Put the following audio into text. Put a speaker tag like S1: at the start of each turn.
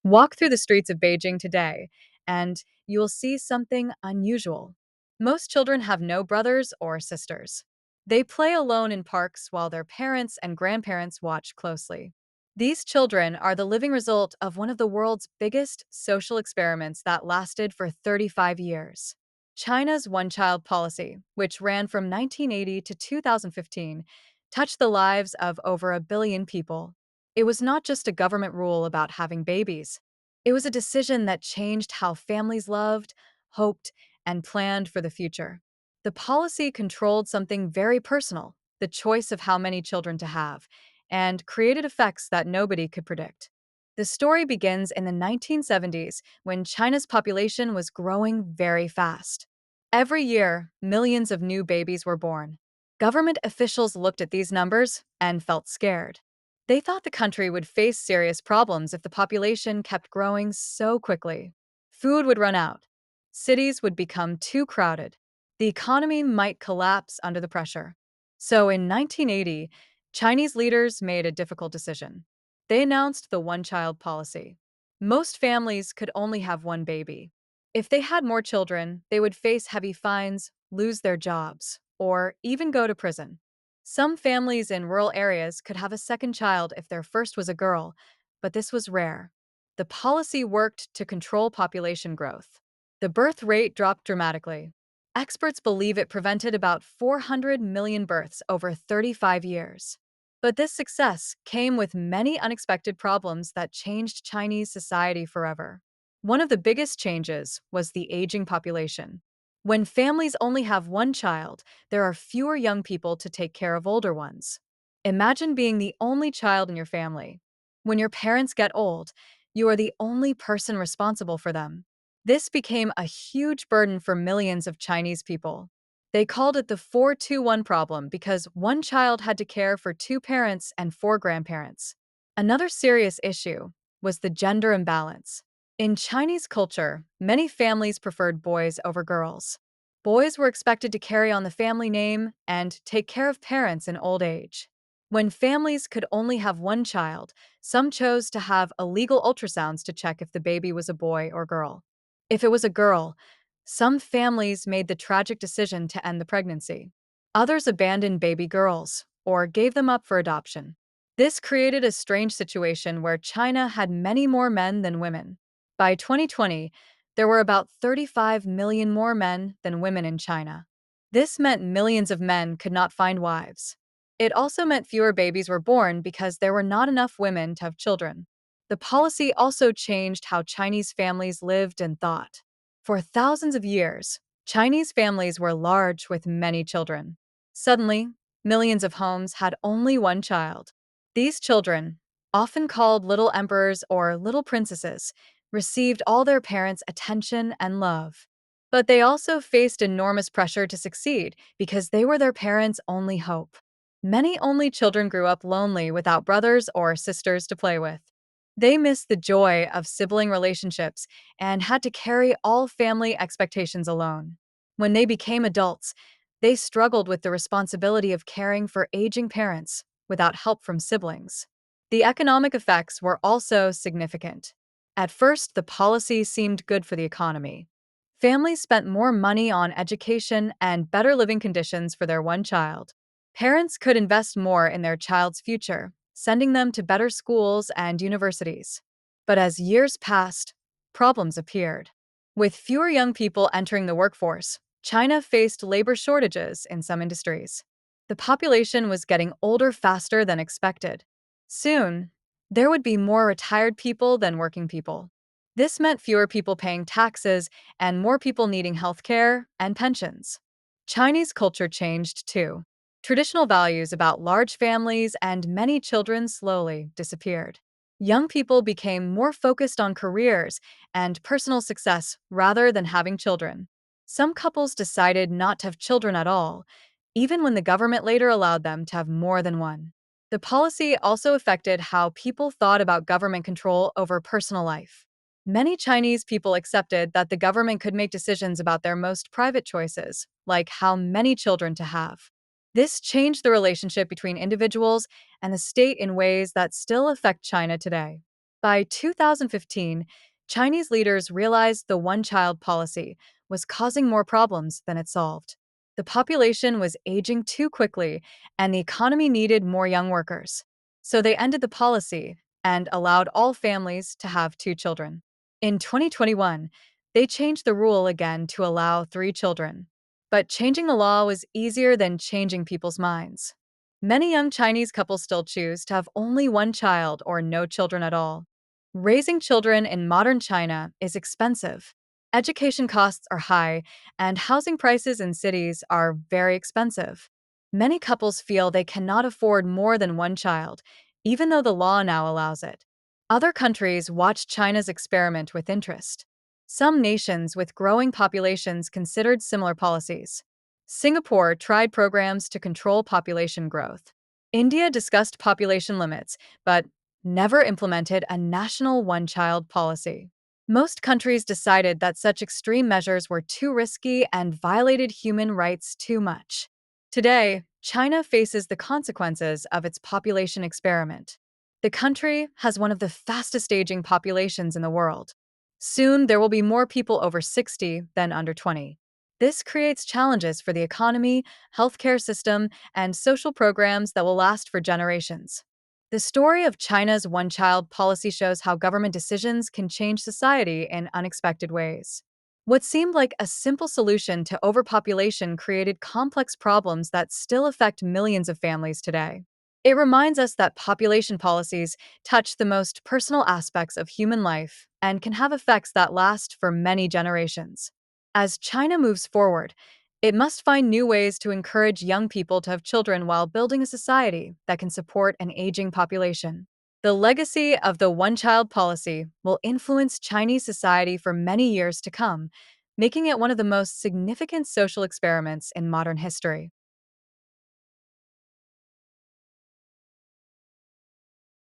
S1: Walk through the streets of Beijing today, and you will see something unusual. Most children have no brothers or sisters. They play alone in parks while their parents and grandparents watch closely. These children are the living result of one of the world's biggest social experiments that lasted for 35 years. China's one child policy, which ran from 1980 to 2015, touched the lives of over a billion people. It was not just a government rule about having babies. It was a decision that changed how families loved, hoped, and planned for the future. The policy controlled something very personal, the choice of how many children to have, and created effects that nobody could predict. The story begins in the 1970s when China's population was growing very fast. Every year, millions of new babies were born. Government officials looked at these numbers and felt scared. They thought the country would face serious problems if the population kept growing so quickly. Food would run out. Cities would become too crowded. The economy might collapse under the pressure. So in 1980, Chinese leaders made a difficult decision. They announced the one child policy. Most families could only have one baby. If they had more children, they would face heavy fines, lose their jobs, or even go to prison. Some families in rural areas could have a second child if their first was a girl, but this was rare. The policy worked to control population growth. The birth rate dropped dramatically. Experts believe it prevented about 400 million births over 35 years. But this success came with many unexpected problems that changed Chinese society forever. One of the biggest changes was the aging population. When families only have one child, there are fewer young people to take care of older ones. Imagine being the only child in your family. When your parents get old, you are the only person responsible for them. This became a huge burden for millions of Chinese people. They called it the 421 problem because one child had to care for two parents and four grandparents. Another serious issue was the gender imbalance. In Chinese culture, many families preferred boys over girls. Boys were expected to carry on the family name and take care of parents in old age. When families could only have one child, some chose to have illegal ultrasounds to check if the baby was a boy or girl. If it was a girl, some families made the tragic decision to end the pregnancy. Others abandoned baby girls or gave them up for adoption. This created a strange situation where China had many more men than women. By 2020, there were about 35 million more men than women in China. This meant millions of men could not find wives. It also meant fewer babies were born because there were not enough women to have children. The policy also changed how Chinese families lived and thought. For thousands of years, Chinese families were large with many children. Suddenly, millions of homes had only one child. These children, often called little emperors or little princesses, received all their parents' attention and love. But they also faced enormous pressure to succeed because they were their parents' only hope. Many only children grew up lonely without brothers or sisters to play with. They missed the joy of sibling relationships and had to carry all family expectations alone. When they became adults, they struggled with the responsibility of caring for aging parents without help from siblings. The economic effects were also significant. At first, the policy seemed good for the economy. Families spent more money on education and better living conditions for their one child. Parents could invest more in their child's future, sending them to better schools and universities. But as years passed, problems appeared. With fewer young people entering the workforce, China faced labor shortages in some industries. The population was getting older faster than expected. Soon, there would be more retired people than working people. This meant fewer people paying taxes and more people needing health care and pensions. Chinese culture changed too. Traditional values about large families and many children slowly disappeared. Young people became more focused on careers and personal success rather than having children. Some couples decided not to have children at all, even when the government later allowed them to have more than one. The policy also affected how people thought about government control over personal life. Many Chinese people accepted that the government could make decisions about their most private choices, like how many children to have. This changed the relationship between individuals and the state in ways that still affect China today. By 2015, Chinese leaders realized the one child policy was causing more problems than it solved. The population was aging too quickly, and the economy needed more young workers. So they ended the policy and allowed all families to have two children. In 2021, they changed the rule again to allow three children. But changing the law was easier than changing people's minds. Many young Chinese couples still choose to have only one child or no children at all. Raising children in modern China is expensive. Education costs are high, and housing prices in cities are very expensive. Many couples feel they cannot afford more than one child, even though the law now allows it. Other countries watch China's experiment with interest. Some nations with growing populations considered similar policies. Singapore tried programs to control population growth. India discussed population limits, but never implemented a national one child policy. Most countries decided that such extreme measures were too risky and violated human rights too much. Today, China faces the consequences of its population experiment. The country has one of the fastest aging populations in the world. Soon, there will be more people over 60 than under 20. This creates challenges for the economy, healthcare system, and social programs that will last for generations. The story of China's one child policy shows how government decisions can change society in unexpected ways. What seemed like a simple solution to overpopulation created complex problems that still affect millions of families today. It reminds us that population policies touch the most personal aspects of human life and can have effects that last for many generations. As China moves forward, it must find new ways to encourage young people to have children while building a society that can support an aging population. The legacy of the one child policy will influence Chinese society for many years to come, making it one of the most significant social experiments in modern history.